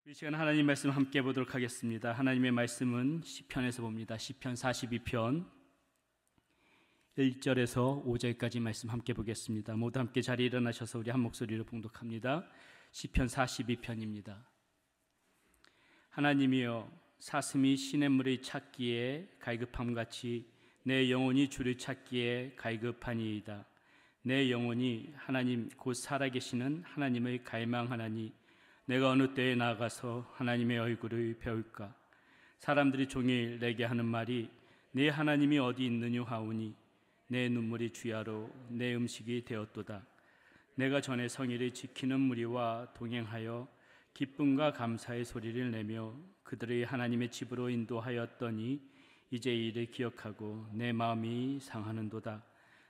이 시간 하나님 말씀 함께 보도록 하겠습니다. 하나님의 말씀은 시편에서 봅니다. 시편 42편 1절에서 5절까지 말씀 함께 보겠습니다. 모두 함께 자리에 일어나셔서 우리 한 목소리로 봉독합니다. 시편 42편입니다. 하나님이여, 사슴이 시냇물을 찾기에 갈급함같이 내 영혼이 주를 찾기에 갈급하니이다. 내 영혼이 하나님 곧 살아계시는 하나님을 갈망하나니 내가 어느 때에 나아가서 하나님의 얼굴을 배울까? 사람들이 종일 내게 하는 말이 네 하나님이 어디 있느냐 하오니 내 눈물이 주야로 내 음식이 되었도다. 내가 전에 성의를 지키는 무리와 동행하여 기쁨과 감사의 소리를 내며 그들의 하나님의 집으로 인도하였더니 이제 이를 기억하고 내 마음이 상하는도다.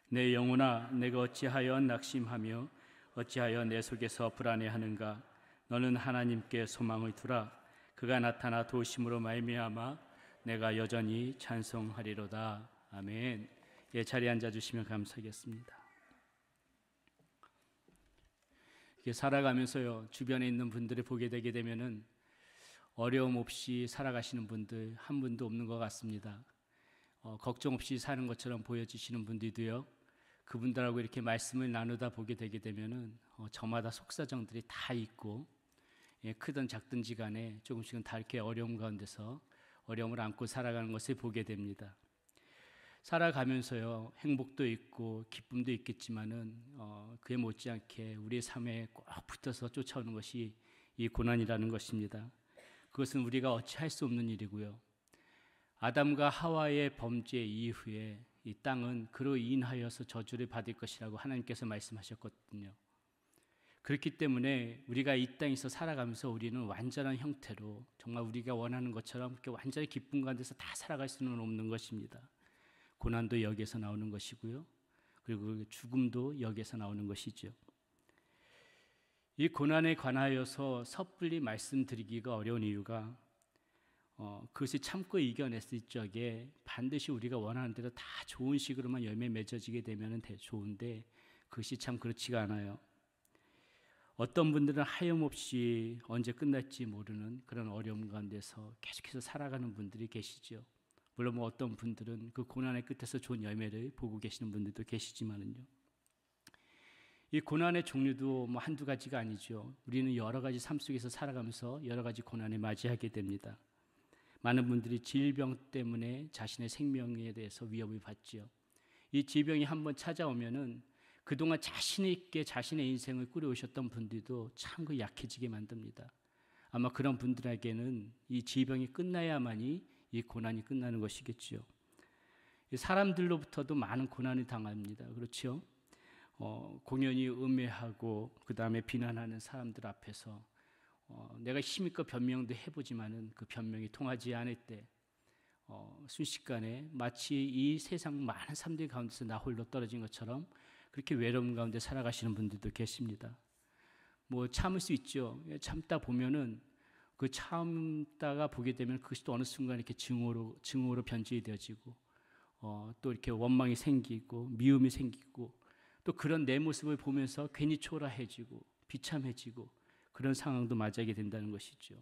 내 영혼아, 내가 어찌하여 낙심하며 어찌하여 내 속에서 불안해하는가? 너는 하나님께 소망을 두라. 그가 나타나 도우심으로 말미암아 내가 여전히 찬송하리로다. 아멘. 예, 자리에 앉아주시면 감사하겠습니다. 이게 살아가면서요, 주변에 있는 분들을 보게 되게 되면은 어려움 없이 살아가시는 분들 한 분도 없는 것 같습니다. 걱정 없이 사는 것처럼 보여지시는 분들도요, 그분들하고 이렇게 말씀을 나누다 보게 되게 되면은 저마다 속사정들이 다 있고, 크든 작든지 간에 조금씩은 다 이렇게 어려움 가운데서 어려움을 안고 살아가는 것을 보게 됩니다. 살아가면서요, 행복도 있고 기쁨도 있겠지만은 그에 못지않게 우리의 삶에 꼭 붙어서 쫓아오는 것이 이 고난이라는 것입니다. 그것은 우리가 어찌할 수 없는 일이고요. 아담과 하와의 범죄 이후에 이 땅은 그로 인하여서 저주를 받을 것이라고 하나님께서 말씀하셨거든요. 그렇기 때문에 우리가 이 땅에서 살아가면서 우리는 완전한 형태로 정말 우리가 원하는 것처럼 이렇게 완전히 기쁨 가운데서 다 살아갈 수는 없는 것입니다. 고난도 여기에서 나오는 것이고요. 그리고 죽음도 여기에서 나오는 것이죠. 이 고난에 관하여서 섣불리 말씀드리기가 어려운 이유가 그것이 참고 이겨냈을 적에 반드시 우리가 원하는 대로 다 좋은 식으로만 열매 맺어지게 되면 좋은데 그것이 참 그렇지가 않아요. 어떤 분들은 하염없이 언제 끝날지 모르는 그런 어려움 가운데서 계속해서 살아가는 분들이 계시죠. 물론 어떤 분들은 그 고난의 끝에서 좋은 열매를 보고 계시는 분들도 계시지만은요. 이 고난의 종류도 한두 가지가 아니죠. 우리는 여러 가지 삶 속에서 살아가면서 여러 가지 고난을 맞이하게 됩니다. 많은 분들이 질병 때문에 자신의 생명에 대해서 위협을 받죠. 이 질병이 한번 찾아오면은 그동안 자신 있게 자신의 인생을 꾸려오셨던 분들도 참 약해지게 만듭니다. 아마 그런 분들에게는 이 질병이 끝나야만이 이 고난이 끝나는 것이겠죠. 사람들로부터도 많은 고난을 당합니다. 그렇죠? 공연이 음해하고 그 다음에 비난하는 사람들 앞에서 내가 힘있고 변명도 해보지만은 그 변명이 통하지 않을 때 순식간에 마치 이 세상 많은 사람들 가운데서 나 홀로 떨어진 것처럼 그렇게 외로움 가운데 살아가시는 분들도 계십니다. 참을 수 있죠. 참다 보면은 그 참다가 보게 되면 그것이 또 어느 순간 이렇게 증오로 변질이 되어지고 또 이렇게 원망이 생기고 미움이 생기고 또 그런 내 모습을 보면서 괜히 초라해지고 비참해지고 그런 상황도 맞이하게 된다는 것이죠.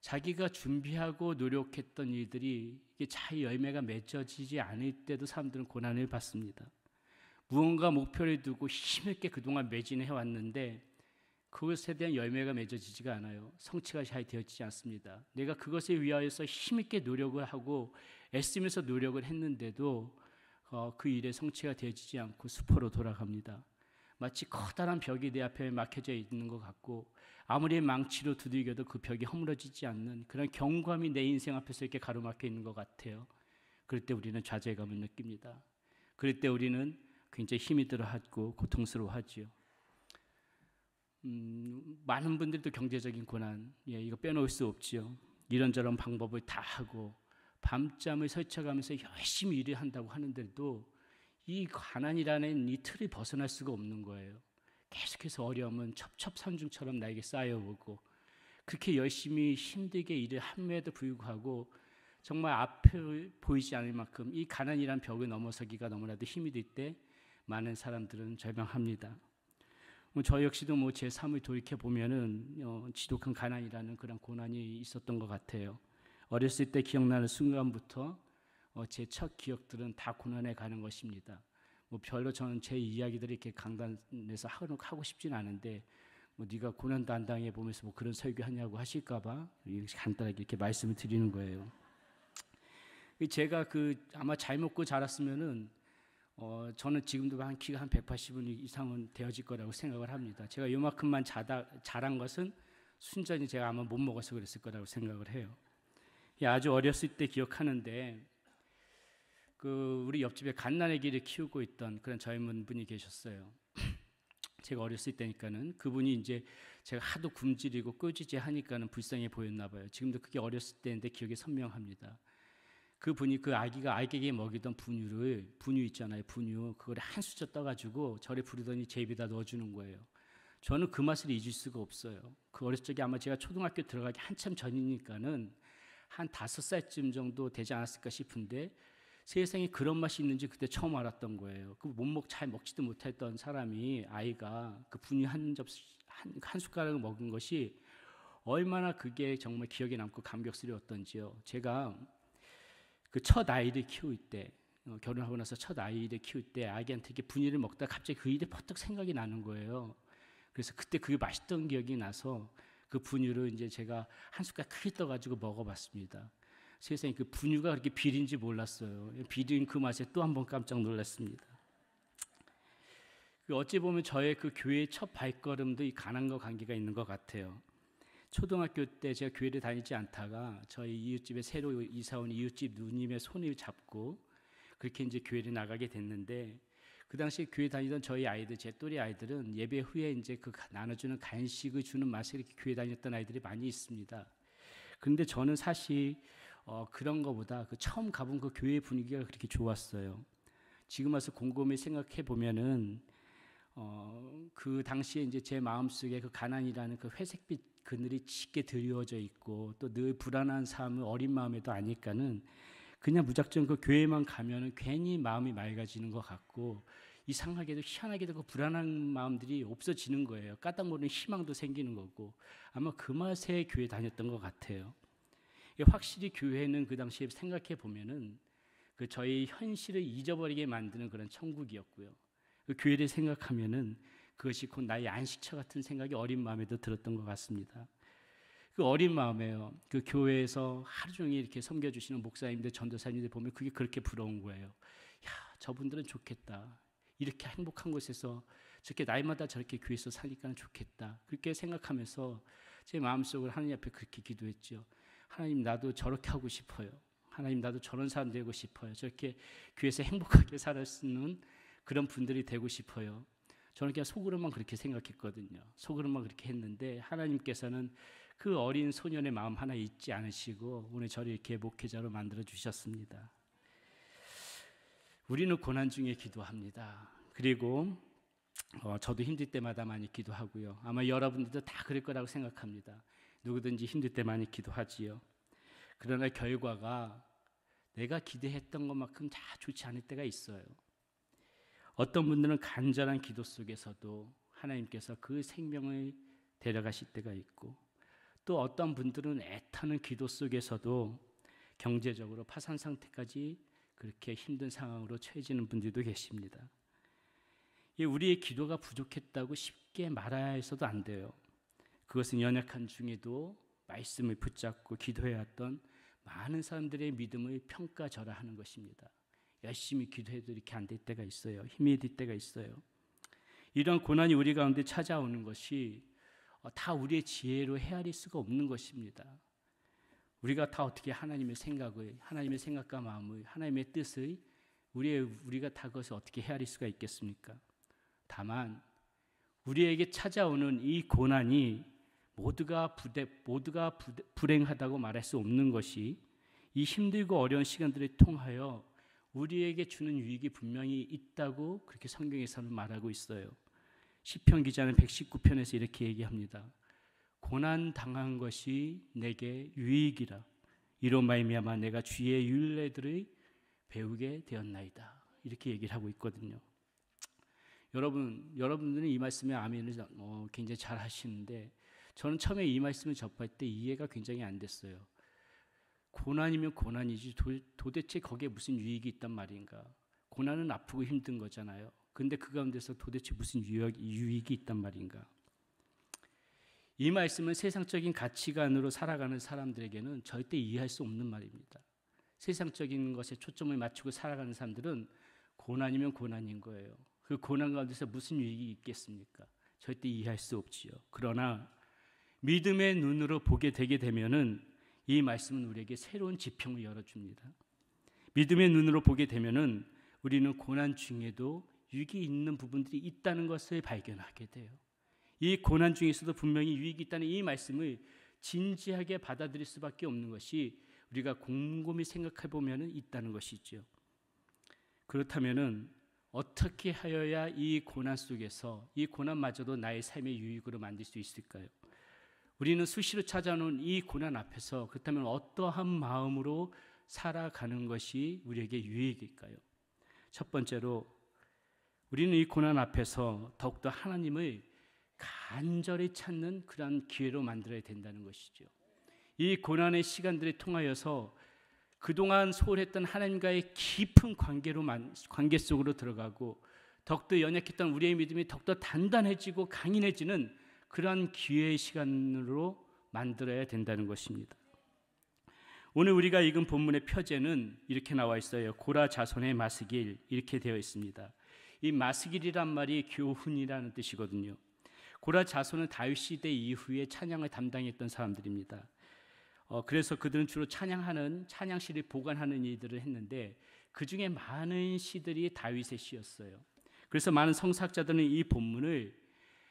자기가 준비하고 노력했던 일들이 이게 잘 열매가 맺어지지 않을 때도 사람들은 고난을 받습니다. 무언가 목표를 두고 힘있게 그동안 매진해 왔는데 그것에 대한 열매가 맺어지지가 않아요. 성취가 잘 되어지지 않습니다. 내가 그것에 위하여서 힘있게 노력을 하고 애쓰면서 노력을 했는데도 그 일에 성취가 되어지지 않고 수포로 돌아갑니다. 마치 커다란 벽이 내 앞에 막혀져 있는 것 같고 아무리 망치로 두들겨도 그 벽이 허물어지지 않는 그런 경고함이 내 인생 앞에서 이렇게 가로막혀 있는 것 같아요. 그럴 때 우리는 좌절감을 느낍니다. 그럴 때 우리는 굉장히 힘이 들어하고 고통스러워하지요. 많은 분들도 경제적인 고난, 이거 빼놓을 수 없지요. 이런저런 방법을 다 하고 밤잠을 설쳐가면서 열심히 일을 한다고 하는데도 이 가난이라는 이 틀을 벗어날 수가 없는 거예요. 계속해서 어려움은 첩첩산중처럼 나에게 쌓여오고 그렇게 열심히 힘들게 일을 함에도 불구하고 정말 앞을 보이지 않을 만큼 이 가난이라는 벽을 넘어서기가 너무나도 힘이 들 때 많은 사람들은 절망합니다. 저 역시도 제 삶을 돌이켜 보면은 지독한 가난이라는 그런 고난이 있었던 것 같아요. 어렸을 때 기억나는 순간부터 제 첫 기억들은 다 고난에 가는 것입니다. 별로 저는 제 이야기들이 이렇게 강단에서 하고 싶진 않은데 네가 고난도 안 당해 보면서 그런 설교하냐고 하실까봐 간단하게 이렇게 말씀을 드리는 거예요. 제가 아마 잘 먹고 자랐으면은 저는 지금도 키가 한 180은 이상은 되어질 거라고 생각을 합니다. 제가 요만큼만 자란 것은 순전히 제가 아마 못 먹어서 그랬을 거라고 생각을 해요. 아주 어렸을 때 기억하는데 우리 옆집에 갓난아기를 키우고 있던 그런 젊은 분이 계셨어요. 제가 어렸을 때니까는 그분이 이제 제가 하도 굶주리고 끄지지 하니까는 불쌍해 보였나 봐요. 지금도 그게 어렸을 때인데 기억이 선명합니다. 그분이 그 아기가 아기에게 먹이던 분유 있잖아요. 분유 그걸 한 수저 떠가지고 저를 부르더니 제 입에다 넣어주는 거예요. 저는 그 맛을 잊을 수가 없어요. 그 어렸을 적에 아마 제가 초등학교 들어가기 한참 전이니까는 한 5살쯤 정도 되지 않았을까 싶은데 세상에 그런 맛이 있는지 그때 처음 알았던 거예요. 잘 먹지도 못했던 아이가 그 분유 한 숟가락을 먹은 것이 얼마나 그게 정말 기억에 남고 감격스러웠던지요. 제가 첫 아이를 키울 때 결혼하고 나서 첫 아이를 키울 때 아기한테 이렇게 분유를 먹다 갑자기 그 일이 퍼뜩 생각이 나는 거예요. 그래서 그때 그게 맛있던 기억이 나서 그 분유를 이제 제가 한 숟갈 크게 떠가지고 먹어봤습니다. 세상에 그 분유가 그렇게 비린지 몰랐어요. 비린 그 맛에 또 한 번 깜짝 놀랐습니다. 어찌 보면 저의 그 교회의 첫 발걸음도 이 가난과 관계가 있는 것 같아요. 초등학교 때 제가 교회를 다니지 않다가 저희 이웃집에 새로 이사 온 이웃집 누님의 손을 잡고 그렇게 이제 교회를 나가게 됐는데 그 당시에 교회 다니던 저희 아이들, 제 또래 아이들은 예배 후에 이제 나눠주는 간식을 주는 맛에 이렇게 교회 다녔던 아이들이 많이 있습니다. 그런데 저는 사실 그런 거보다 처음 가본 그 교회 분위기가 그렇게 좋았어요. 지금 와서 곰곰이 생각해 보면은 그 당시에 이제 제 마음속에 그 가난이라는 그 회색빛 그늘이 짙게 드리워져 있고 또 늘 불안한 삶을 어린 마음에도 아니까는 그냥 무작정 그 교회만 가면은 괜히 마음이 맑아지는 것 같고 이상하게도 희한하게도 그 불안한 마음들이 없어지는 거예요. 까딱 모르는 희망도 생기는 거고 아마 그 맛에 교회 다녔던 것 같아요. 확실히 교회는 그 당시에 생각해 보면은 저희 현실을 잊어버리게 만드는 그런 천국이었고요. 그 교회를 생각하면은 그것이 곧 나의 안식처 같은 생각이 어린 마음에도 들었던 것 같습니다. 그 어린 마음에요. 그 교회에서 하루 종일 이렇게 섬겨주시는 목사님들, 전도사님들 보면 그게 그렇게 부러운 거예요. 야, 저분들은 좋겠다. 이렇게 행복한 곳에서 저렇게 나이마다 저렇게 교회에서 사니까 좋겠다. 그렇게 생각하면서 제 마음속으로 하나님 앞에 그렇게 기도했죠. 하나님 나도 저렇게 하고 싶어요. 하나님 나도 저런 사람 되고 싶어요. 저렇게 교회에서 행복하게 살았는 그런 분들이 되고 싶어요. 저는 그냥 속으로만 그렇게 생각했거든요. 속으로만 그렇게 했는데 하나님께서는 그 어린 소년의 마음 하나 잊지 않으시고 오늘 저를 이렇게 목회자로 만들어 주셨습니다. 우리는 고난 중에 기도합니다. 그리고 저도 힘들 때마다 많이 기도하고요. 아마 여러분들도 다 그럴 거라고 생각합니다. 누구든지 힘들 때 많이 기도하지요. 그러나 결과가 내가 기대했던 것만큼 다 좋지 않을 때가 있어요. 어떤 분들은 간절한 기도 속에서도 하나님께서 그 생명을 데려가실 때가 있고 또 어떤 분들은 애타는 기도 속에서도 경제적으로 파산 상태까지 그렇게 힘든 상황으로 처해지는 분들도 계십니다. 우리의 기도가 부족했다고 쉽게 말해서도 안 돼요. 그것은 연약한 중에도 말씀을 붙잡고 기도해왔던 많은 사람들의 믿음을 평가절하하는 것입니다. 열심히 기도해도 이렇게 안 될 때가 있어요. 힘이 들 때가 있어요. 이런 고난이 우리 가운데 찾아오는 것이 다 우리의 지혜로 헤아릴 수가 없는 것입니다. 우리가 다 어떻게 하나님의 생각을, 하나님의 생각과 마음을, 하나님의 뜻을 우리가 다 그것을 어떻게 헤아릴 수가 있겠습니까? 다만 우리에게 찾아오는 이 고난이 모두가 불행하다고 말할 수 없는 것이 이 힘들고 어려운 시간들을 통하여 우리에게 주는 유익이 분명히 있다고 그렇게 성경에서는 말하고 있어요. 시편 기자는 119편에서 이렇게 얘기합니다. 고난 당한 것이 내게 유익이라. 이로 말미암아 내가 주의 율례들을 배우게 되었나이다. 이렇게 얘기를 하고 있거든요. 여러분들은 이 말씀에 아멘을 굉장히 잘 하시는데 저는 처음에 이 말씀을 접할 때 이해가 굉장히 안 됐어요. 고난이면 고난이지 도대체 거기에 무슨 유익이 있단 말인가? 고난은 아프고 힘든 거잖아요. 근데 그 가운데서 도대체 무슨 유익이 있단 말인가? 이 말씀은 세상적인 가치관으로 살아가는 사람들에게는 절대 이해할 수 없는 말입니다. 세상적인 것에 초점을 맞추고 살아가는 사람들은 고난이면 고난인 거예요. 그 고난 가운데서 무슨 유익이 있겠습니까? 절대 이해할 수 없지요. 그러나 믿음의 눈으로 보게 되게 되면은 이 말씀은 우리에게 새로운 지평을 열어줍니다. 믿음의 눈으로 보게 되면은 우리는 고난 중에도 유익이 있는 부분들이 있다는 것을 발견하게 돼요. 이 고난 중에서도 분명히 유익이 있다는 이 말씀을 진지하게 받아들일 수밖에 없는 것이 우리가 곰곰이 생각해 보면은 있다는 것이죠. 그렇다면은 어떻게 하여야 이 고난 속에서 이 고난마저도 나의 삶의 유익으로 만들 수 있을까요? 우리는 수시로 찾아오는 이 고난 앞에서 그렇다면 어떠한 마음으로 살아가는 것이 우리에게 유익일까요? 첫 번째로 우리는 이 고난 앞에서 더욱더 하나님을 간절히 찾는 그런 기회로 만들어야 된다는 것이죠. 이 고난의 시간들을 통하여서 그동안 소홀했던 하나님과의 깊은 관계 속으로 들어가고 더욱더 연약했던 우리의 믿음이 더욱더 단단해지고 강인해지는 그러한 기회의 시간으로 만들어야 된다는 것입니다. 오늘 우리가 읽은 본문의 표제는 이렇게 나와 있어요. 고라 자손의 마스길 이렇게 되어 있습니다. 이 마스길이란 말이 교훈이라는 뜻이거든요. 고라 자손은 다윗 시대 이후에 찬양을 담당했던 사람들입니다. 그래서 그들은 주로 찬양시를 보관하는 일들을 했는데 그 중에 많은 시들이 다윗의 시였어요. 그래서 많은 성사학자들은 이 본문을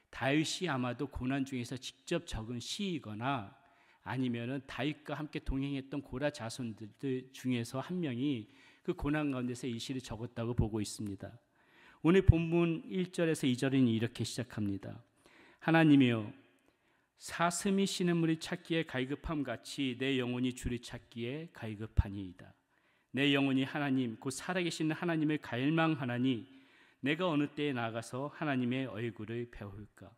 다윗이 아마도 고난 중에서 직접 적은 시이거나 아니면은 다윗과 함께 동행했던 고라 자손들 중에서 한 명이 그 고난 가운데서 이 시를 적었다고 보고 있습니다. 오늘 본문 1절에서 2절은 이렇게 시작합니다. 하나님이여 사슴이 쉬는 물이 찾기에 갈급함 같이 내 영혼이 주를 찾기에 갈급하니이다. 내 영혼이 하나님 곧 살아계신 하나님을 갈망하나니 내가 어느 때에 나가서 하나님의 얼굴을 배울까?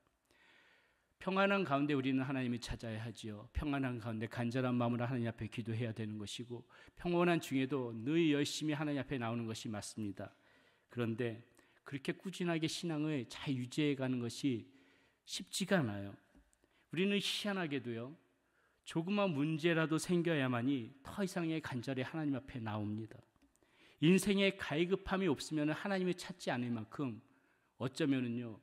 평안한 가운데 우리는 하나님을 찾아야 하지요. 평안한 가운데 간절한 마음으로 하나님 앞에 기도해야 되는 것이고 평온한 중에도 늘 열심히 하나님 앞에 나오는 것이 맞습니다. 그런데 그렇게 꾸준하게 신앙을 잘 유지해가는 것이 쉽지가 않아요. 우리는 희한하게도요. 조그만 문제라도 생겨야만이 더 이상의 간절히 하나님 앞에 나옵니다. 인생에 갈급함이 없으면 하나님을 찾지 않을 만큼 어쩌면은요.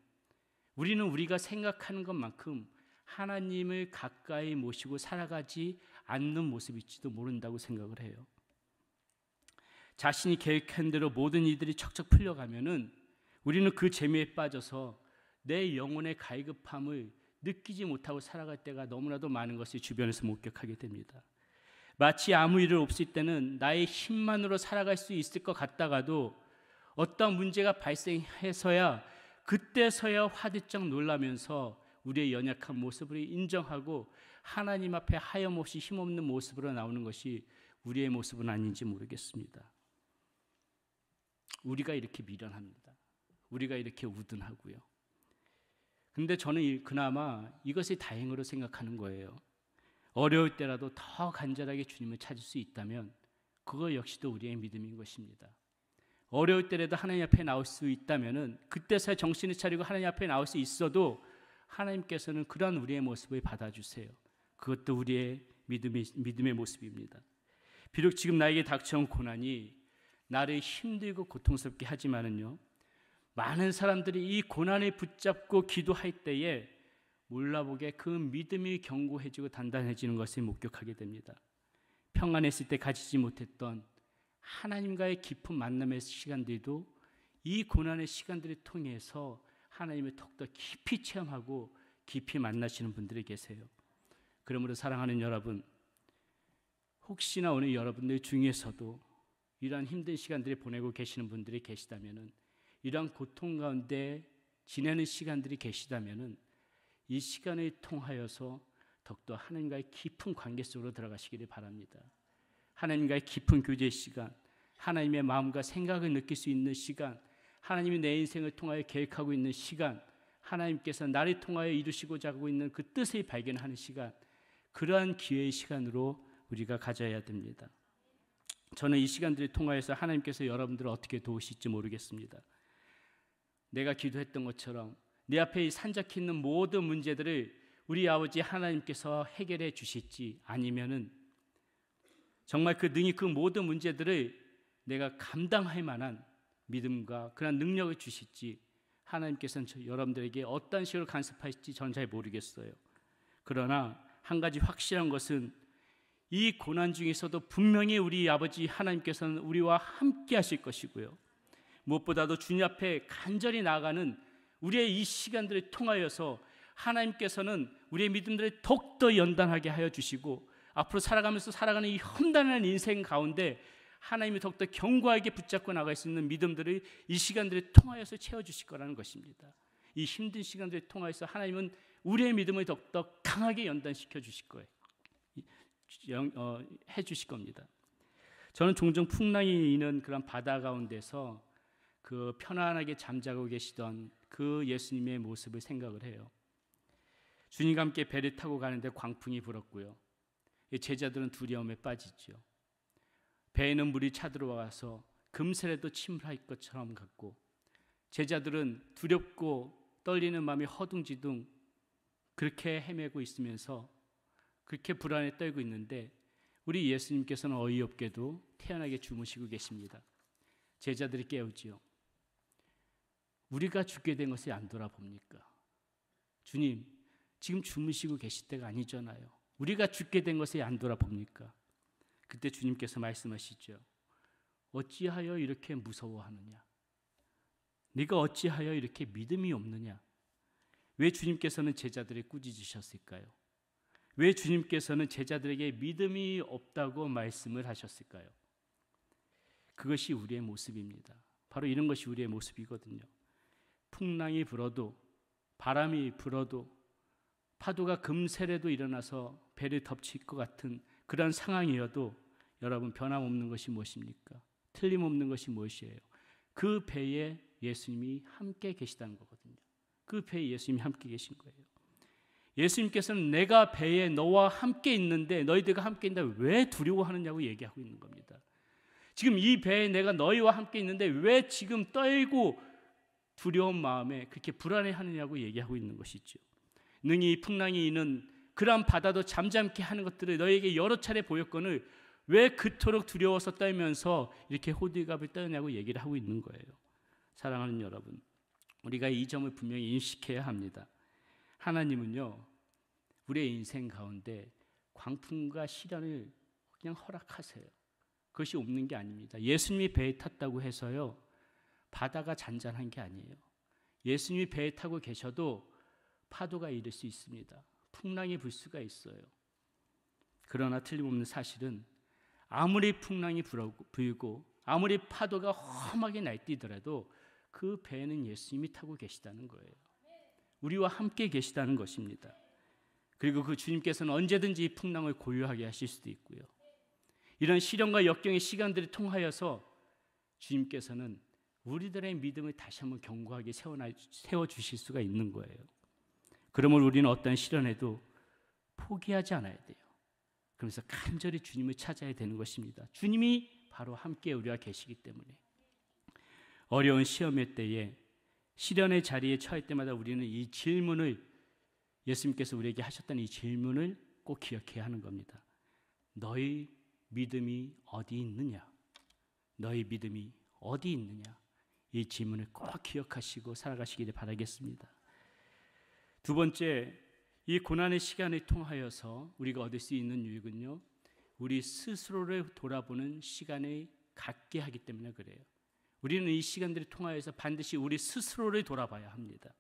우리는 우리가 생각하는 것만큼 하나님을 가까이 모시고 살아가지 않는 모습일지도 모른다고 생각을 해요. 자신이 계획한 대로 모든 일들이 척척 풀려가면은 우리는 그 재미에 빠져서 내 영혼의 갈급함을 느끼지 못하고 살아갈 때가 너무나도 많은 것을 주변에서 목격하게 됩니다. 마치 아무 일 없을 때는 나의 힘만으로 살아갈 수 있을 것 같다가도 어떤 문제가 발생해서야 그때서야 화들짝 놀라면서 우리의 연약한 모습을 인정하고 하나님 앞에 하염없이 힘없는 모습으로 나오는 것이 우리의 모습은 아닌지 모르겠습니다. 우리가 이렇게 미련합니다. 우리가 이렇게 우둔하고요. 근데 저는 그나마 이것이 다행으로 생각하는 거예요. 어려울 때라도 더 간절하게 주님을 찾을 수 있다면 그거 역시도 우리의 믿음인 것입니다. 어려울 때라도 하나님 앞에 나올 수 있다면은 그때서야 정신을 차리고 하나님 앞에 나올 수 있어도 하나님께서는 그러한 우리의 모습을 받아주세요. 그것도 우리의 믿음의 모습입니다. 비록 지금 나에게 닥쳐온 고난이 나를 힘들고 고통스럽게 하지만은요. 많은 사람들이 이 고난을 붙잡고 기도할 때에 몰라보게 그 믿음이 견고해지고 단단해지는 것을 목격하게 됩니다. 평안했을 때 가지지 못했던 하나님과의 깊은 만남의 시간들도 이 고난의 시간들을 통해서 하나님을 더욱더 깊이 체험하고 깊이 만나시는 분들이 계세요. 그러므로 사랑하는 여러분, 혹시나 오늘 여러분들 중에서도 이러한 힘든 시간들을 보내고 계시는 분들이 계시다면은 이러한 고통 가운데 지내는 시간들이 계시다면은 이 시간을 통하여서 더욱더 하나님과의 깊은 관계 속으로 들어가시기를 바랍니다. 하나님과의 깊은 교제의 시간, 하나님의 마음과 생각을 느낄 수 있는 시간, 하나님이 내 인생을 통하여 계획하고 있는 시간, 하나님께서 나를 통하여 이루시고자 하고 있는 그 뜻을 발견하는 시간, 그러한 기회의 시간으로 우리가 가져야 됩니다. 저는 이 시간들을 통하여서 하나님께서 여러분들을 어떻게 도우실지 모르겠습니다. 내가 기도했던 것처럼 내 앞에 산적해 있는 모든 문제들을 우리 아버지 하나님께서 해결해 주실지, 아니면은 정말 그 능히 그 모든 문제들을 내가 감당할 만한 믿음과 그런 능력을 주실지, 하나님께서는 여러분들에게 어떤 식으로 간섭하실지 저는 잘 모르겠어요. 그러나 한 가지 확실한 것은 이 고난 중에서도 분명히 우리 아버지 하나님께서는 우리와 함께 하실 것이고요, 무엇보다도 주님 앞에 간절히 나아가는 우리의 이 시간들을 통하여서 하나님께서는 우리의 믿음들을 더욱더 연단하게 하여 주시고, 앞으로 살아가는 이 험난한 인생 가운데 하나님이 더욱더 견고하게 붙잡고 나갈 수 있는 믿음들을 이 시간들을 통하여서 채워주실 거라는 것입니다. 이 힘든 시간들을 통하여서 하나님은 우리의 믿음을 더욱더 강하게 연단시켜 주실 거예요. 해주실 겁니다. 저는 종종 풍랑이 있는 그런 바다 가운데서 그 편안하게 잠자고 계시던 그 예수님의 모습을 생각을 해요. 주님과 함께 배를 타고 가는데 광풍이 불었고요, 제자들은 두려움에 빠지죠. 배에는 물이 차들어와서 금세라도 침몰할 것처럼 같고, 제자들은 두렵고 떨리는 마음이 허둥지둥 그렇게 헤매고 있으면서 그렇게 불안에 떨고 있는데, 우리 예수님께서는 어이없게도 태연하게 주무시고 계십니다. 제자들이 깨우지요. 우리가 죽게 된 것을 안 돌아봅니까? 주님, 지금 주무시고 계실 때가 아니잖아요. 우리가 죽게 된 것을 안 돌아봅니까? 그때 주님께서 말씀하시죠. 어찌하여 이렇게 무서워하느냐? 네가 어찌하여 이렇게 믿음이 없느냐? 왜 주님께서는 제자들을 꾸짖으셨을까요? 왜 주님께서는 제자들에게 믿음이 없다고 말씀을 하셨을까요? 그것이 우리의 모습입니다. 바로 이런 것이 우리의 모습이거든요. 풍랑이 불어도, 바람이 불어도, 파도가 금세라도 일어나서 배를 덮칠 것 같은 그런 상황이어도 여러분, 변함없는 것이 무엇입니까? 틀림없는 것이 무엇이에요? 그 배에 예수님이 함께 계시다는 거거든요. 그 배에 예수님이 함께 계신 거예요. 예수님께서는 내가 배에 너와 함께 있는데, 너희들과 함께 있는데 왜 두려워하느냐고 얘기하고 있는 겁니다. 지금 이 배에 내가 너희와 함께 있는데 왜 지금 떨고 두려운 마음에 그렇게 불안해하느냐고 얘기하고 있는 것이죠. 능히 풍랑이 있는 그러한 바다도 잠잠케 하는 것들을 너희에게 여러 차례 보였거늘 왜 그토록 두려워서 떨면서 이렇게 호들갑을 떠느냐고 얘기를 하고 있는 거예요. 사랑하는 여러분, 우리가 이 점을 분명히 인식해야 합니다. 하나님은요, 우리의 인생 가운데 광풍과 시련을 그냥 허락하세요. 그것이 없는 게 아닙니다. 예수님이 배에 탔다고 해서요, 바다가 잔잔한 게 아니에요. 예수님이 배에 타고 계셔도 파도가 일을 수 있습니다. 풍랑이 불 수가 있어요. 그러나 틀림없는 사실은 아무리 풍랑이 불고 아무리 파도가 험하게 날뛰더라도 그 배에는 예수님이 타고 계시다는 거예요. 우리와 함께 계시다는 것입니다. 그리고 그 주님께서는 언제든지 이 풍랑을 고요하게 하실 수도 있고요, 이런 시련과 역경의 시간들을 통하여서 주님께서는 우리들의 믿음을 다시 한번 견고하게 세워주실 수가 있는 거예요. 그러면 우리는 어떤 시련에도 포기하지 않아야 돼요. 그러면서 간절히 주님을 찾아야 되는 것입니다. 주님이 바로 함께 우리와 계시기 때문에. 어려운 시험의 때에, 시련의 자리에 처할 때마다 우리는 이 질문을, 예수님께서 우리에게 하셨던 이 질문을 꼭 기억해야 하는 겁니다. 너희 믿음이 어디 있느냐? 너희 믿음이 어디 있느냐? 이 질문을 꼭 기억하시고 살아가시기를 바라겠습니다. 두 번째, 이 고난의 시간을 통하여서 우리가 얻을 수 있는 유익은요, 우리 스스로를 돌아보는 시간을 갖게 하기 때문에 그래요. 우리는 이 시간들을 통하여서 반드시 우리 스스로를 돌아봐야 합니다.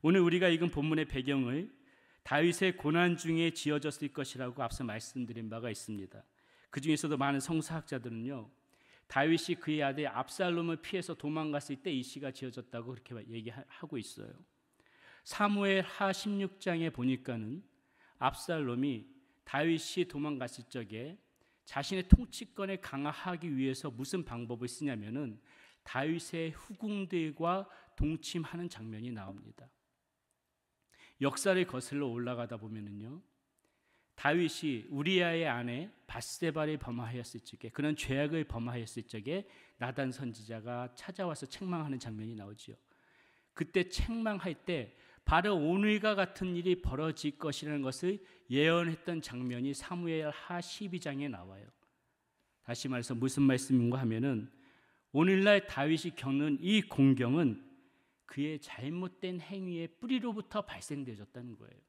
오늘 우리가 읽은 본문의 배경을 다윗의 고난 중에 지어졌을 것이라고 앞서 말씀드린 바가 있습니다. 그 중에서도 많은 성서학자들은요, 다윗이 그의 아들 압살롬을 피해서 도망갔을 때 이 시가 지어졌다고 그렇게 얘기하고 있어요. 사무엘 하 16장에 보니까는 압살롬이 다윗이 도망갔을 적에 자신의 통치권을 강화하기 위해서 무슨 방법을 쓰냐면은 다윗의 후궁들과 동침하는 장면이 나옵니다. 역사를 거슬러 올라가다 보면은요, 다윗이 우리아의 아내 밧세바를 범하였을 적에, 그런 죄악을 범하였을 적에 나단 선지자가 찾아와서 책망하는 장면이 나오지요. 그때 책망할 때 바로 오늘과 같은 일이 벌어질 것이라는 것을 예언했던 장면이 사무엘 하 12장에 나와요. 다시 말해서 무슨 말씀인가 하면은 오늘날 다윗이 겪는 이 공경은 그의 잘못된 행위의 뿌리로부터 발생되었다는 거예요.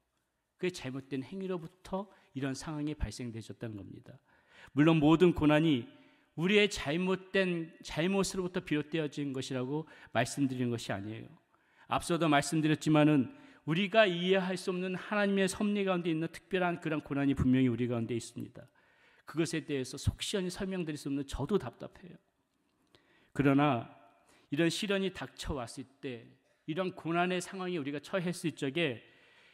그의 잘못된 행위로부터 이런 상황이 발생되었다는 겁니다. 물론 모든 고난이 우리의 잘못으로부터 비롯되어진 것이라고 말씀드리는 것이 아니에요. 앞서도 말씀드렸지만은 우리가 이해할 수 없는 하나님의 섭리 가운데 있는 특별한 그런 고난이 분명히 우리 가운데 있습니다. 그것에 대해서 속 시원히 설명드릴 수 없는 저도 답답해요. 그러나 이런 시련이 닥쳐왔을 때, 이런 고난의 상황에 우리가 처했을 적에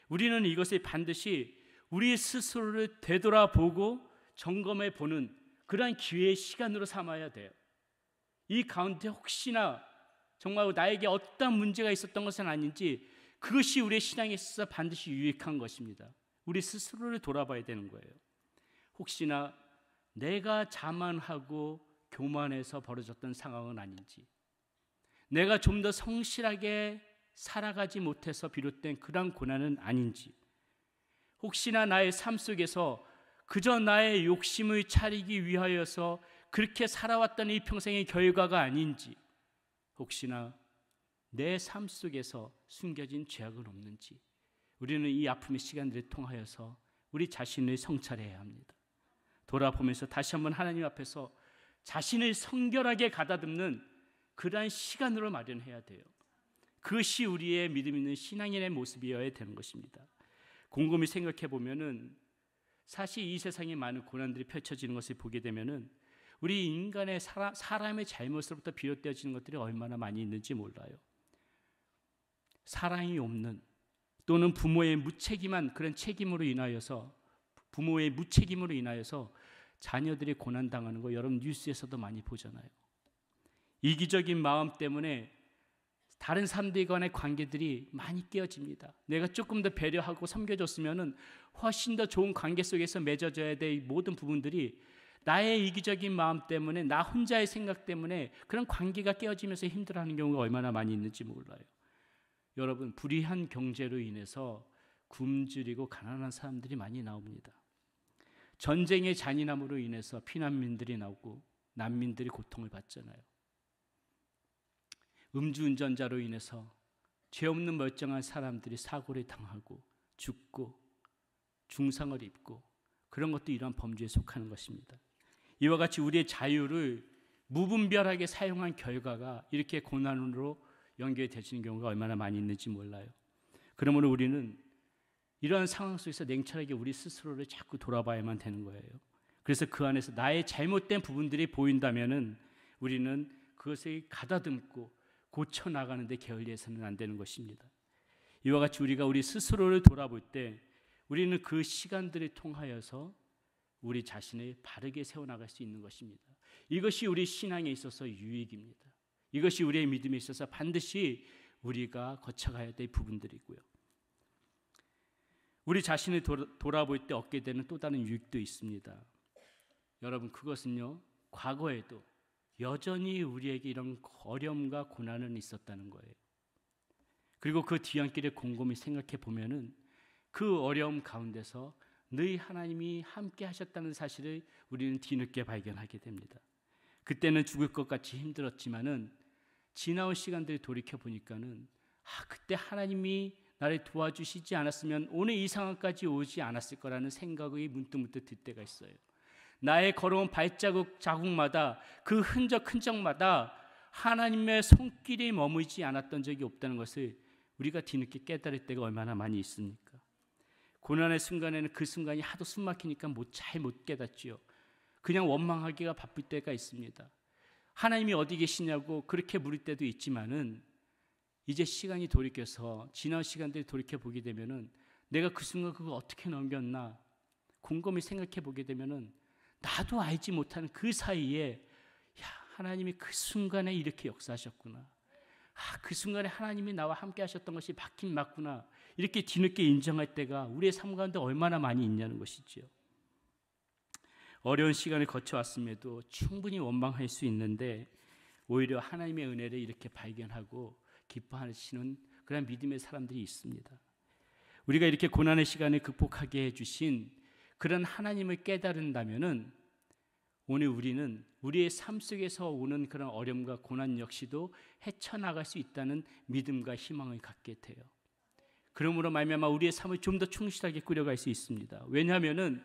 우리는 이것을 반드시 우리 스스로를 되돌아보고 점검해 보는 그러한 기회의 시간으로 삼아야 돼요. 이 가운데 혹시나 정말 나에게 어떤 문제가 있었던 것은 아닌지, 그것이 우리의 신앙에 있어서 반드시 유익한 것입니다. 우리 스스로를 돌아봐야 되는 거예요. 혹시나 내가 자만하고 교만해서 벌어졌던 상황은 아닌지, 내가 좀 더 성실하게 살아가지 못해서 비롯된 그런 고난은 아닌지, 혹시나 나의 삶 속에서 그저 나의 욕심을 차리기 위하여서 그렇게 살아왔던 이 평생의 결과가 아닌지, 혹시나 내 삶 속에서 숨겨진 죄악은 없는지, 우리는 이 아픔의 시간들을 통하여서 우리 자신을 성찰해야 합니다. 돌아보면서 다시 한번 하나님 앞에서 자신을 성결하게 가다듬는 그러한 시간으로 마련해야 돼요. 그것이 우리의 믿음 있는 신앙인의 모습이어야 되는 것입니다. 곰곰이 생각해 보면은 사실 이 세상에 많은 고난들이 펼쳐지는 것을 보게 되면은 우리 인간의 사람의 잘못으로부터 비롯되어지는 것들이 얼마나 많이 있는지 몰라요. 사랑이 없는, 또는 부모의 무책임한 그런 책임으로 인하여서, 부모의 무책임으로 인하여서 자녀들이 고난당하는 거 여러분 뉴스에서도 많이 보잖아요. 이기적인 마음 때문에 다른 사람들 간의 관계들이 많이 깨어집니다. 내가 조금 더 배려하고 섬겨줬으면 훨씬 더 좋은 관계 속에서 맺어져야 될 모든 부분들이 나의 이기적인 마음 때문에, 나 혼자의 생각 때문에 그런 관계가 깨어지면서 힘들어하는 경우가 얼마나 많이 있는지 몰라요. 여러분, 불의한 경제로 인해서 굶주리고 가난한 사람들이 많이 나옵니다. 전쟁의 잔인함으로 인해서 피난민들이 나오고 난민들이 고통을 받잖아요. 음주운전자로 인해서 죄 없는 멀쩡한 사람들이 사고를 당하고 죽고 중상을 입고, 그런 것도 이러한 범죄에 속하는 것입니다. 이와 같이 우리의 자유를 무분별하게 사용한 결과가 이렇게 고난으로 연결되어지는 경우가 얼마나 많이 있는지 몰라요. 그러므로 우리는 이러한 상황 속에서 냉철하게 우리 스스로를 자꾸 돌아봐야만 되는 거예요. 그래서 그 안에서 나의 잘못된 부분들이 보인다면은 우리는 그것을 가다듬고 고쳐나가는 데 게을리해서는 안 되는 것입니다. 이와 같이 우리가 우리 스스로를 돌아볼 때 우리는 그 시간들을 통하여서 우리 자신을 바르게 세워나갈 수 있는 것입니다. 이것이 우리 신앙에 있어서 유익입니다. 이것이 우리의 믿음에 있어서 반드시 우리가 거쳐가야 될 부분들이고요. 우리 자신을 돌아볼 때 얻게 되는 또 다른 유익도 있습니다. 여러분, 그것은요, 과거에도 여전히 우리에게 이런 어려움과 고난은 있었다는 거예요. 그리고 그 뒤안길을 곰곰이 생각해 보면은 그 어려움 가운데서 늘 하나님이 함께 하셨다는 사실을 우리는 뒤늦게 발견하게 됩니다. 그때는 죽을 것 같이 힘들었지만은 지나온 시간들을 돌이켜 보니까는 그때 하나님이 나를 도와주시지 않았으면 오늘 이 상황까지 오지 않았을 거라는 생각이 문득문득 들 때가 있어요. 나의 걸어온 자국마다 그 흔적마다 하나님의 손길이 머물지 않았던 적이 없다는 것을 우리가 뒤늦게 깨달을 때가 얼마나 많이 있습니까? 고난의 순간에는 그 순간이 하도 숨막히니까 잘 못 깨닫지요. 그냥 원망하기가 바쁠 때가 있습니다. 하나님이 어디 계시냐고 그렇게 물을 때도 있지만은 이제 시간이 돌이켜서 지난 시간들이 돌이켜 보게 되면은 내가 그 순간 그걸 어떻게 넘겼나 곰곰이 생각해 보게 되면은 나도 알지 못하는 그 사이에 하나님이 그 순간에 이렇게 역사하셨구나. 그 순간에 하나님이 나와 함께 하셨던 것이 맞긴 맞구나. 이렇게 뒤늦게 인정할 때가 우리의 삶 가운데 얼마나 많이 있냐는 것이죠. 어려운 시간을 거쳐왔음에도 충분히 원망할 수 있는데 오히려 하나님의 은혜를 이렇게 발견하고 기뻐하시는 그런 믿음의 사람들이 있습니다. 우리가 이렇게 고난의 시간을 극복하게 해주신 그런 하나님을 깨달은다면은 오늘 우리는 우리의 삶 속에서 오는 그런 어려움과 고난 역시도 헤쳐나갈 수 있다는 믿음과 희망을 갖게 돼요. 그러므로 말미암아 우리의 삶을 좀 더 충실하게 꾸려갈 수 있습니다. 왜냐하면은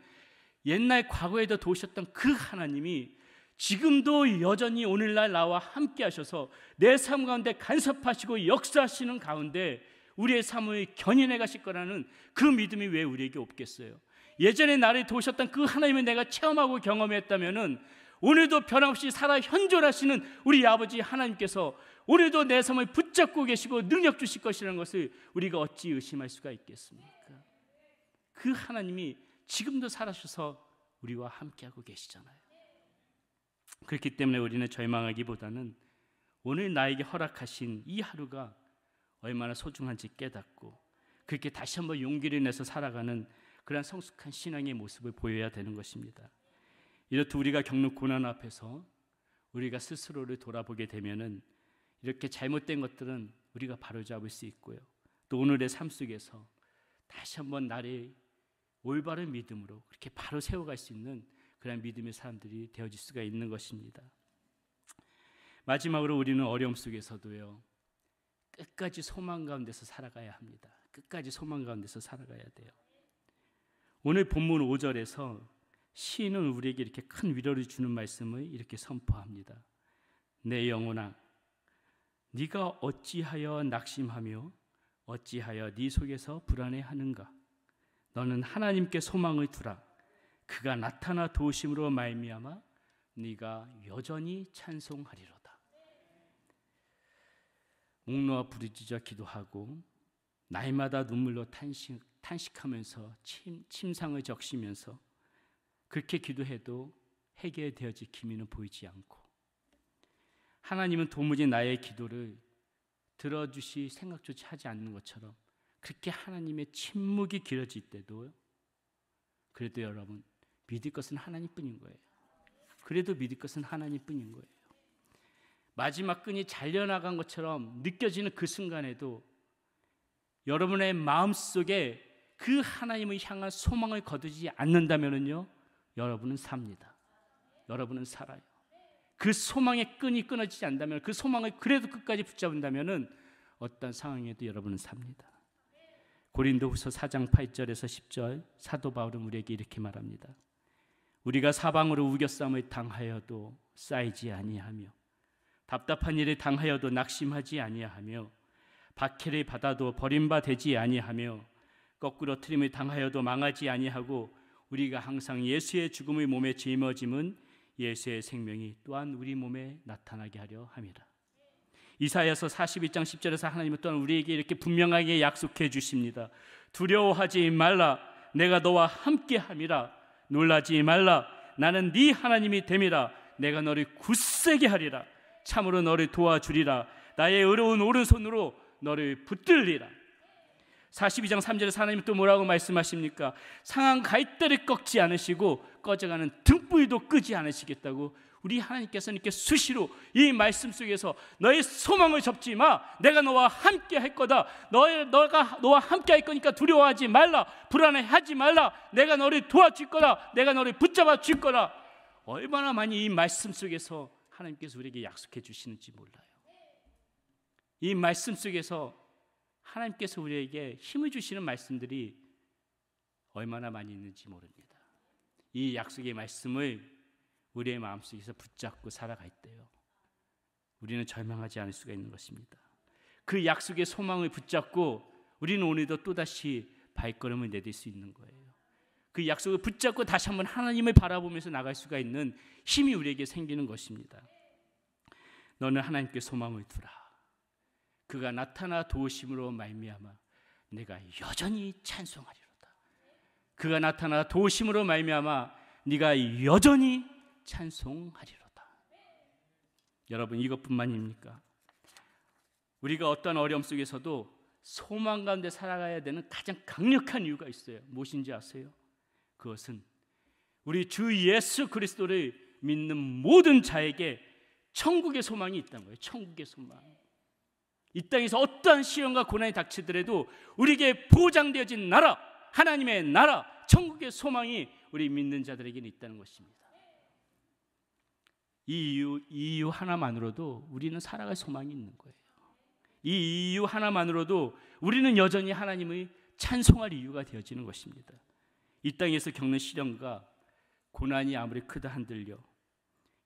옛날 과거에도 도우셨던 그 하나님이 지금도 여전히 오늘날 나와 함께 하셔서 내 삶 가운데 간섭하시고 역사하시는 가운데 우리의 삶을 견인해 가실 거라는 그 믿음이 왜 우리에게 없겠어요? 예전에 나를 도우셨던 그 하나님을 내가 체험하고 경험했다면은 오늘도 변함없이 살아 현존하시는 우리 아버지 하나님께서 오늘도 내 삶을 붙잡고 계시고 능력 주실 것이라는 것을 우리가 어찌 의심할 수가 있겠습니까? 그 하나님이 지금도 살아셔서 우리와 함께하고 계시잖아요. 그렇기 때문에 우리는 절망하기보다는 오늘 나에게 허락하신 이 하루가 얼마나 소중한지 깨닫고 그렇게 다시 한번 용기를 내서 살아가는 그런 성숙한 신앙의 모습을 보여야 되는 것입니다. 이렇듯 우리가 겪는 고난 앞에서 우리가 스스로를 돌아보게 되면은 이렇게 잘못된 것들은 우리가 바로잡을 수 있고요. 또 오늘의 삶 속에서 다시 한번 나를 올바른 믿음으로 그렇게 바로 세워갈 수 있는 그런 믿음의 사람들이 되어질 수가 있는 것입니다. 마지막으로 우리는 어려움 속에서도요, 끝까지 소망 가운데서 살아가야 합니다. 끝까지 소망 가운데서 살아가야 돼요. 오늘 본문 5절에서 시인은 우리에게 이렇게 큰 위로를 주는 말씀을 이렇게 선포합니다. 내 영혼아, 네가 어찌하여 낙심하며 어찌하여 네 속에서 불안해하는가? 너는 하나님께 소망을 두라. 그가 나타나 도우심으로 말미암아 네가 여전히 찬송하리로다. 옥놓아 부르짖어 기도하고 날마다 눈물로 탄식하면서 침상을 적시면서 그렇게 기도해도 해결되어질 기미는 보이지 않고 하나님은 도무지 나의 기도를 들어주실 생각조차 하지 않는 것처럼 그렇게 하나님의 침묵이 길어질 때도 그래도 여러분 믿을 것은 하나님뿐인 거예요. 그래도 믿을 것은 하나님뿐인 거예요. 마지막 끈이 잘려나간 것처럼 느껴지는 그 순간에도 여러분의 마음속에 그 하나님을 향한 소망을 거두지 않는다면요, 여러분은 삽니다. 여러분은 살아요. 그 소망의 끈이 끊어지지 않는다면, 그 소망을 그래도 끝까지 붙잡는다면 어떤 상황에도 여러분은 삽니다. 고린도후서 4장 8절에서 10절 사도 바울은 우리에게 이렇게 말합니다. 우리가 사방으로 우겨싸움을 당하여도 쌓이지 아니하며 답답한 일을 당하여도 낙심하지 아니하며 박해를 받아도 버림받지 아니하며 거꾸로 트림을 당하여도 망하지 아니하고 우리가 항상 예수의 죽음의 몸에 짊어짐은 예수의 생명이 또한 우리 몸에 나타나게 하려 함이라. 이사야서 42장 10절에서 하나님은 또한 우리에게 이렇게 분명하게 약속해 주십니다. 두려워하지 말라. 내가 너와 함께 함이라. 놀라지 말라. 나는 네 하나님이 됨이라. 내가 너를 굳세게 하리라. 참으로 너를 도와주리라. 나의 의로운 오른손으로 너를 붙들리라. 42장 3절에서 하나님은 또 뭐라고 말씀하십니까? 상한 갈대를 꺾지 않으시고 꺼져가는 등불도 끄지 않으시겠다고 우리 하나님께서는 이렇게 수시로 이 말씀 속에서 너의 소망을 접지 마. 내가 너와 함께 할 거다. 너가 너와 함께 할 거니까 두려워하지 말라. 불안해하지 말라. 내가 너를 도와줄 거다. 내가 너를 붙잡아 줄 거다. 얼마나 많이 이 말씀 속에서 하나님께서 우리에게 약속해 주시는지 몰라요. 이 말씀 속에서 하나님께서 우리에게 힘을 주시는 말씀들이 얼마나 많이 있는지 모릅니다. 이 약속의 말씀을 우리의 마음속에서 붙잡고 살아갈 때요, 우리는 절망하지 않을 수가 있는 것입니다. 그 약속의 소망을 붙잡고 우리는 오늘도 또다시 발걸음을 내딜 수 있는 거예요. 그 약속을 붙잡고 다시 한번 하나님을 바라보면서 나갈 수가 있는 힘이 우리에게 생기는 것입니다. 너는 하나님께 소망을 두라. 그가 나타나 도우심으로 말미암아 내가 여전히 찬송하리로다. 그가 나타나 도우심으로 말미암아 네가 여전히 찬송하리로다. 여러분, 이것뿐만입니까? 우리가 어떤 어려움 속에서도 소망 가운데 살아가야 되는 가장 강력한 이유가 있어요. 무엇인지 아세요? 그것은 우리 주 예수 그리스도를 믿는 모든 자에게 천국의 소망이 있다는 거예요. 천국의 소망. 이 땅에서 어떠한 시련과 고난이 닥치더라도 우리에게 보장되어진 나라, 하나님의 나라, 천국의 소망이 우리 믿는 자들에게는 있다는 것입니다. 이 이유 하나만으로도 우리는 살아갈 소망이 있는 거예요. 이 이유 하나만으로도 우리는 여전히 하나님의 찬송할 이유가 되어지는 것입니다. 이 땅에서 겪는 시련과 고난이 아무리 크다 한들려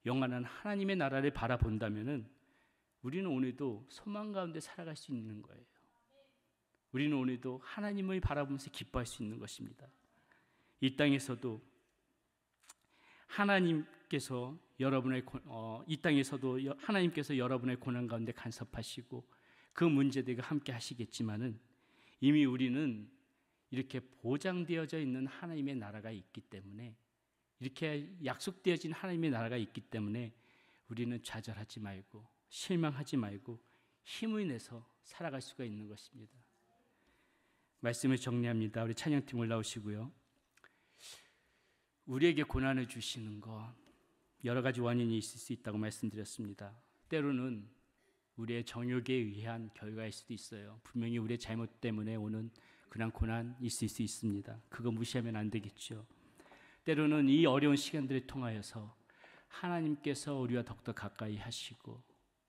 영원한 하나님의 나라를 바라본다면은 우리는 오늘도 소망 가운데 살아갈 수 있는 거예요. 우리는 오늘도 하나님을 바라보면서 기뻐할 수 있는 것입니다. 이 땅에서도 하나님께서 여러분의 고난 가운데 간섭하시고 그 문제들과 함께 하시겠지만은 이미 우리는 이렇게 보장되어져 있는 하나님의 나라가 있기 때문에, 이렇게 약속되어진 하나님의 나라가 있기 때문에 우리는 좌절하지 말고 실망하지 말고 힘을 내서 살아갈 수가 있는 것입니다. 말씀을 정리합니다. 우리 찬양팀 올라오시고요. 우리에게 고난을 주시는 것, 여러 가지 원인이 있을 수 있다고 말씀드렸습니다. 때로는 우리의 정욕에 의한 결과일 수도 있어요. 분명히 우리의 잘못 때문에 오는 그런 고난 있을 수 있습니다. 그거 무시하면 안 되겠죠. 때로는 이 어려운 시간들을 통하여서 하나님께서 우리와 더욱더 가까이 하시고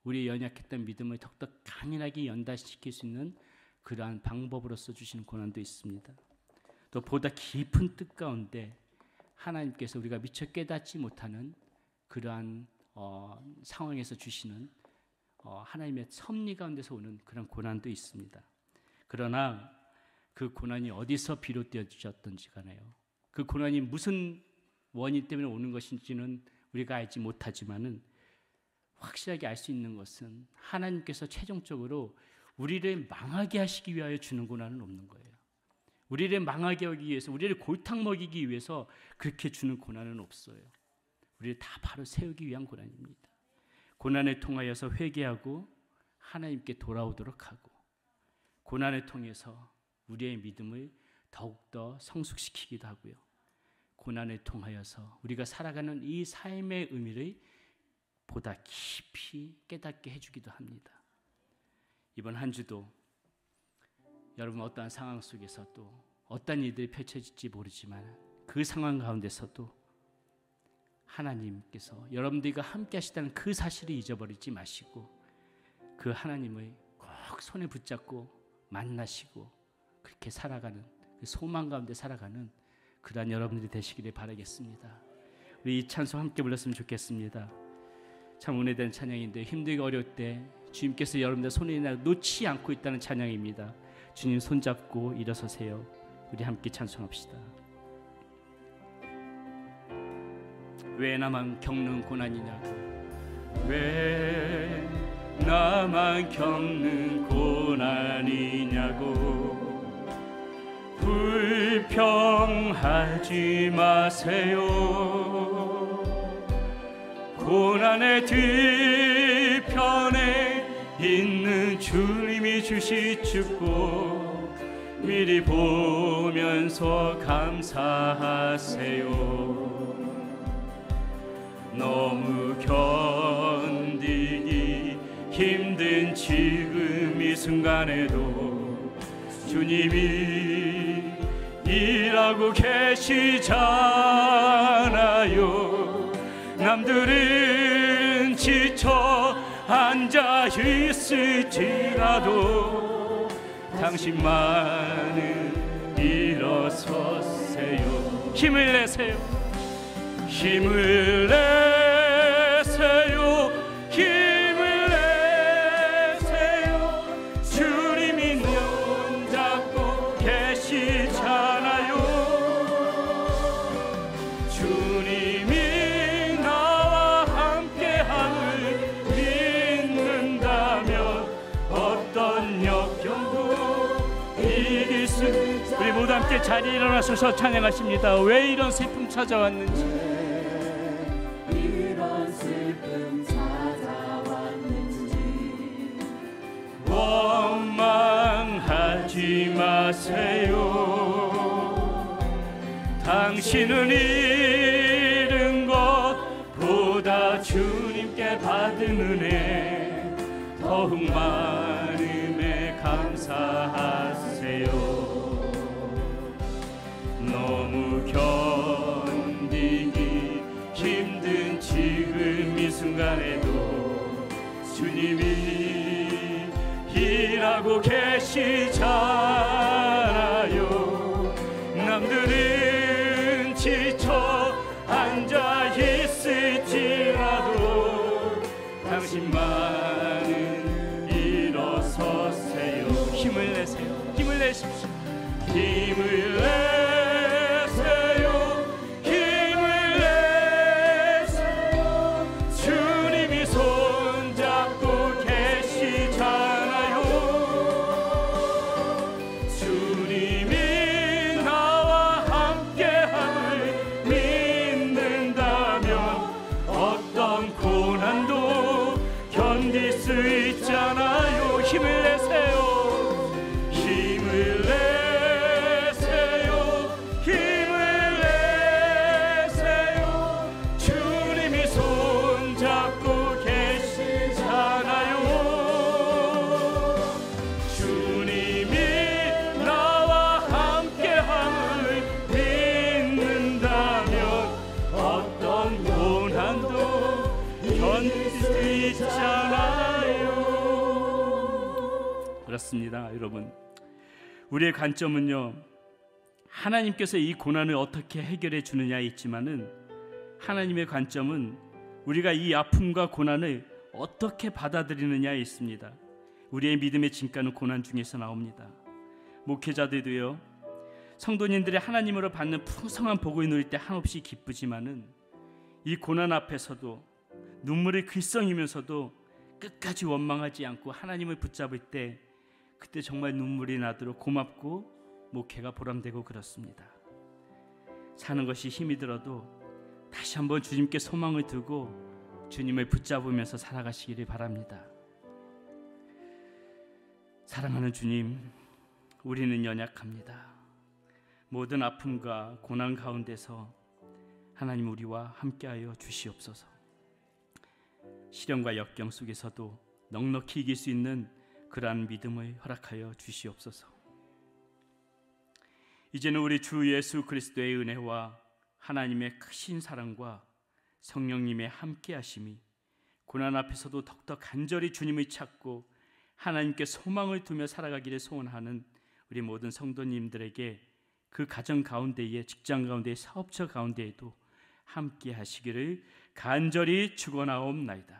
우리의 연약했던 믿음을 더욱더 강인하게 연단시킬 수 있는 그러한 방법으로서 주시는 고난도 있습니다. 또 보다 깊은 뜻 가운데 하나님께서 우리가 미처 깨닫지 못하는 그러한 상황에서 주시는 하나님의 섭리 가운데서 오는 그런 고난도 있습니다. 그러나 그 고난이 어디서 비롯되어졌던지 간에요, 그 고난이 무슨 원인 때문에 오는 것인지는 우리가 알지 못하지만은 확실하게 알 수 있는 것은 하나님께서 최종적으로 우리를 망하게 하시기 위하여 주는 고난은 없는 거예요. 우리를 망하게 하기 위해서, 우리를 골탕 먹이기 위해서 그렇게 주는 고난은 없어요. 우리를 다 바로 세우기 위한 고난입니다. 고난을 통하여서 회개하고 하나님께 돌아오도록 하고, 고난을 통해서 우리의 믿음을 더욱더 성숙시키기도 하고요, 고난을 통하여서 우리가 살아가는 이 삶의 의미를 보다 깊이 깨닫게 해주기도 합니다. 이번 한 주도 여러분 어떠한 상황 속에서도 어떤 일들이 펼쳐질지 모르지만 그 상황 가운데서도 하나님께서 여러분들과 함께 하시다는 그 사실을 잊어버리지 마시고 그 하나님을 꼭 손에 붙잡고 만나시고 그렇게 살아가는, 그 소망 가운데 살아가는 그러한 여러분들이 되시기를 바라겠습니다. 우리 이 찬송 함께 불렀으면 좋겠습니다. 참 은혜된 찬양인데 힘들고 어려울 때 주님께서 여러분들 손에 놓지 않고 있다는 찬양입니다. 주님 손잡고 일어서세요. 우리 함께 찬송합시다. 왜 나만 겪는 고난이냐고, 왜 나만 겪는 고난이냐고 불평하지 마세요. 고난의 뒤편에 있는 주님이 주실 축복 미리 보면서 감사하세요. 너무 견디기 힘든 지금 이 순간에도 주님이 일하고 계시잖아요. 남들은 지쳐 앉아 있을지라도 당신만은 일어서세요. 힘을 내세요. 힘을 내세요. 힘을 내세요. 주님이 손 잡고 계시잖아요. 주님이 나와 함께함을 믿는다면 어떤 역경도 이길 수. 우리 모두 함께 자리에 일어나셔서 찬양하십니다. 왜 이런 슬픔 찾아왔는지, 이런 슬픔 찾아왔는지 원망하지 마세요. 당신은 잃은 것보다 주님께 받은 은혜 더욱 많음에 감사하세요. 너무 견디기 힘든 지금 이 순간에도 주님이 일하고 계시잖아요. 남들은 지쳐 앉아 있을지라도 당신만은 일어서세요. 힘을 내세요. 힘을 내십시오. 힘을 내세요. 힘을 내세요. 주님이 손잡고 계시잖아요. 주님이 나와 함께함을 믿는다면 어떤 고난도 견딜 수 있잖아요. 힘을 내세요. 힘을 내세요. 힘을 내세요. 주님이 손잡고 계시잖아요. 주님이 나와 함께함을 믿는다면 어떤 고난도 견딜 수 있잖아요. 그렇습니다, 여러분. 우리의 관점은요, 하나님께서 이 고난을 어떻게 해결해 주느냐에 있지만은 하나님의 관점은 우리가 이 아픔과 고난을 어떻게 받아들이느냐에 있습니다. 우리의 믿음의 진가는 고난 중에서 나옵니다. 목회자들도요, 성도님들이 하나님으로 받는 풍성한 복을 누릴 때 한없이 기쁘지만은 이 고난 앞에서도 눈물을 글썽이면서도 끝까지 원망하지 않고 하나님을 붙잡을 때 그때 정말 눈물이 나도록 고맙고 목회가 보람되고 그렇습니다. 사는 것이 힘이 들어도 다시 한번 주님께 소망을 두고 주님을 붙잡으면서 살아가시기를 바랍니다. 사랑하는 주님, 우리는 연약합니다. 모든 아픔과 고난 가운데서 하나님 우리와 함께하여 주시옵소서. 시련과 역경 속에서도 넉넉히 이길 수 있는 그러한 믿음을 허락하여 주시옵소서. 이제는 우리 주 예수 그리스도의 은혜와 하나님의 크신 사랑과 성령님의 함께하심이 고난 앞에서도 더욱더 간절히 주님을 찾고 하나님께 소망을 두며 살아가기를 소원하는 우리 모든 성도님들에게 그 가정 가운데에, 직장 가운데, 사업처 가운데에도 함께하시기를 간절히 축원하옵나이다.